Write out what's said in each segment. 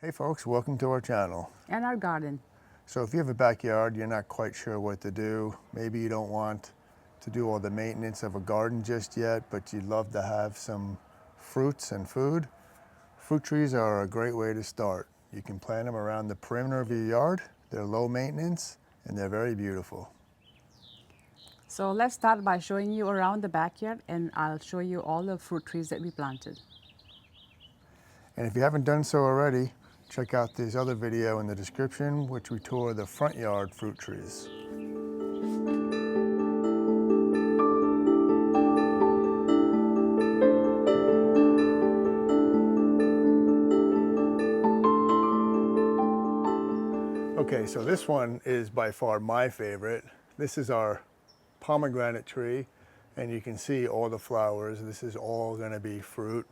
Hey folks, welcome to our channel. And our garden. So if you have a backyard, you're not quite sure what to do, maybe you don't want to do all the maintenance of a garden just yet, but you'd love to have some fruits and food, fruit trees are a great way to start. You can plant them around the perimeter of your yard. They're low maintenance and they're very beautiful. So let's start by showing you around the backyard, and I'll show you all the fruit trees that we planted. And if you haven't done so already, check out this other video in the description, which we tour the front yard fruit trees. Okay, so this one is by far my favorite. This is our pomegranate tree, and you can see all the flowers. This is all gonna be fruit.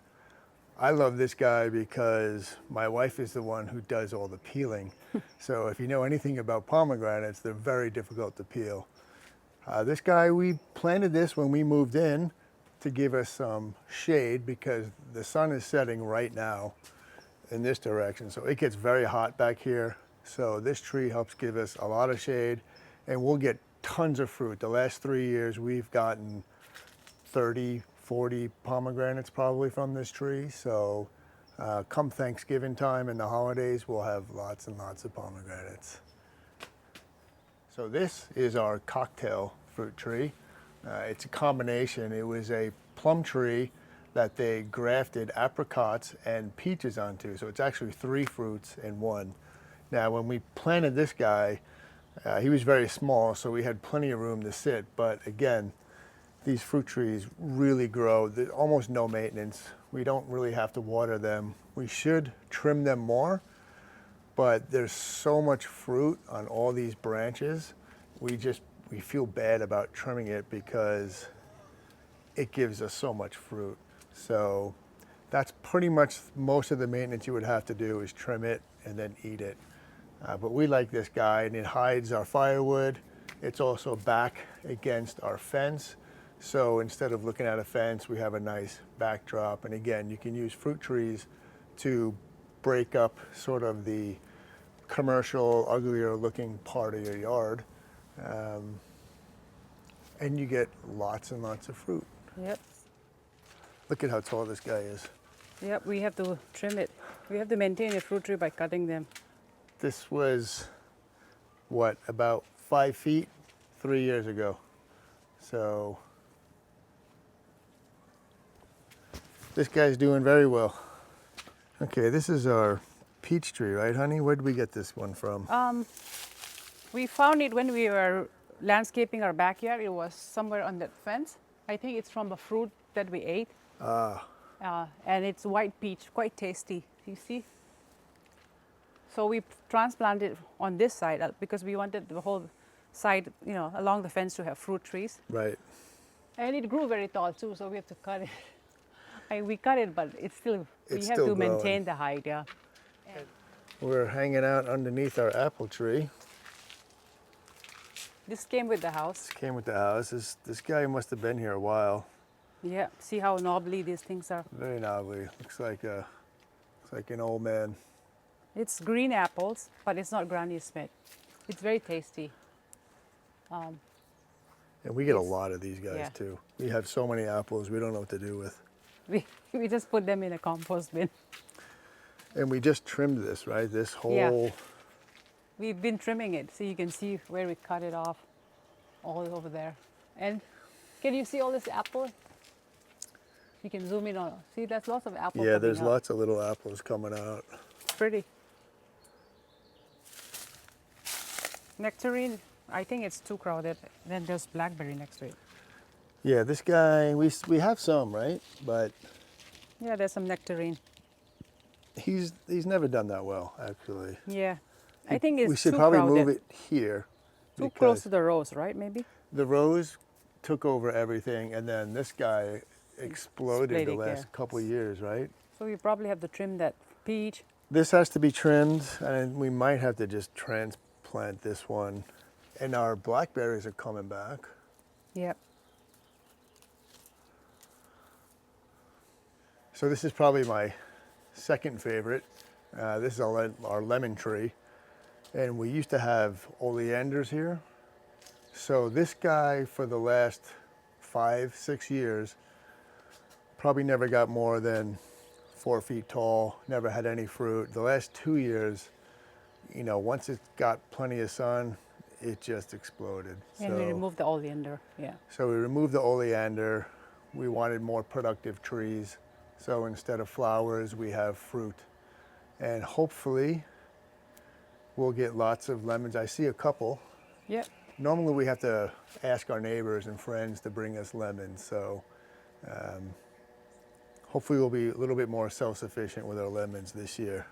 I love this guy because my wife is the one who does all the peeling. So if you know anything about pomegranates, they're very difficult to peel. This guy, we planted this when we moved in to give us some shade because the sun is setting right now in this direction. So it gets very hot back here. So this tree helps give us a lot of shade, and we'll get tons of fruit. The last 3 years, we've gotten 30, 40 pomegranates probably from this tree. So come Thanksgiving time and the holidays, we'll have lots and lots of pomegranates. So this is our cocktail fruit tree. It's a combination. It was a plum tree that they grafted apricots and peaches onto. So it's actually 3 fruits in one. Now, when we planted this guy, he was very small, so we had plenty of room to sit. But again, these fruit trees really grow. There's almost no maintenance. We don't really have to water them. We should trim them more, but there's so much fruit on all these branches. We feel bad about trimming it because it gives us so much fruit. So that's pretty much most of the maintenance you would have to do is trim it and then eat it. But we like this guy, and it hides our firewood. It's also back against our fence. So instead of looking at a fence, we have a nice backdrop. And again, you can use fruit trees to break up sort of the commercial, uglier looking part of your yard. And you get lots and lots of fruit. Yep. Look at how tall this guy is. Yep, we have to trim it. We have to maintain a fruit tree by cutting them. This was, what, about 5 feet 3 years ago. So this guy's doing very well. Okay, this is our peach tree, right, honey? Where did we get this one from? We found it when we were landscaping our backyard. It was somewhere on that fence. I think it's from a fruit that we ate. And it's white peach, quite tasty. You see? So we transplanted on this side because we wanted the whole side, along the fence to have fruit trees. Right. And it grew very tall too, so we have to cut it. We cut it, but we have still to growing. maintain the height, yeah. We're hanging out underneath our apple tree. This came with the house. This came with the house. This guy must have been here a while. Yeah, see how knobbly these things are. Very knobbly. Looks like an old man. It's green apples, but it's not Granny Smith. It's very tasty. And we get a lot of these guys Yeah. too. We have so many apples, we don't know what to do with. We just put them in a compost bin. And we just trimmed this, right? This whole... Yeah. We've been trimming it, so you can see where we cut it off, all over there. And can you see all this apple? You can zoom in on. See, there's lots of apples. Yeah, there's coming out. lots of little apples coming out. Pretty. Nectarine, I think it's too crowded. Then there's blackberry next to it. Yeah, this guy, we have some, right? But Yeah, there's some nectarine. he's never done that well, actually. Yeah, I think it's We should too probably crowded. move it here. Too because close to the rose, right? Maybe. the rose took over everything, and then this guy exploded the Splitting, last yeah. couple of years, right? So we probably have to trim that peach. This has to be trimmed, and we might have to just transplant this one. And our blackberries are coming back. Yep. So this is probably my second favorite. This is our lemon tree. And we used to have oleanders here. So this guy for the last 5-6 years probably never got more than 4 feet tall, never had any fruit. The last 2 years, you know, once it got plenty of sun, it just exploded. And we removed the oleander, yeah. So we removed the oleander. We wanted more productive trees. So instead of flowers, we have fruit. And hopefully we'll get lots of lemons. I see a couple. Yep. Normally we have to ask our neighbors and friends to bring us lemons. So hopefully we'll be a little bit more self-sufficient with our lemons this year.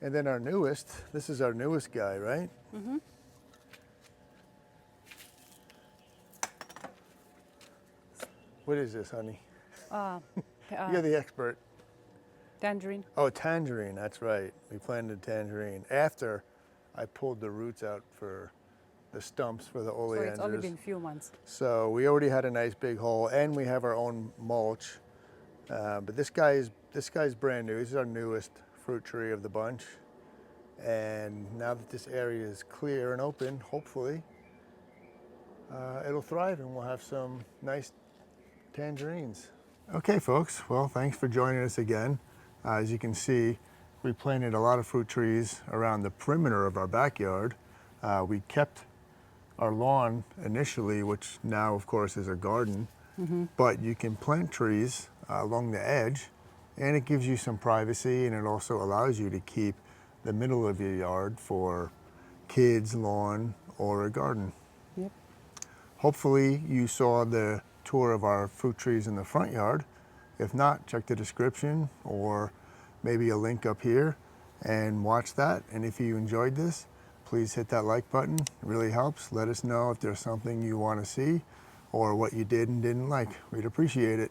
And then our newest, this is our newest guy, right? Mm-hmm. What is this, honey? You're the expert. Tangerine. Oh, tangerine, that's right. We planted tangerine after I pulled the roots out for the stumps for the So oleanders. it's only been a few months. So we already had a nice big hole, and we have our own mulch. But this guy's brand new. This is our newest fruit tree of the bunch. And now that this area is clear and open, hopefully, it'll thrive and we'll have some nice tangerines. Okay, folks. Well, thanks for joining us again. As you can see, we planted a lot of fruit trees around the perimeter of our backyard. We kept our lawn initially, which now, of course, is a garden. Mm-hmm. But you can plant trees along the edge, and it gives you some privacy, and it also allows you to keep the middle of your yard for kids' lawn or a garden. Yep. Hopefully you saw the tour of our fruit trees in the front yard. If not, check the description or maybe a link up here and watch that. And if you enjoyed this, please hit that like button. It really helps. Let us know if there's something you want to see or what you did and didn't like. We'd appreciate it.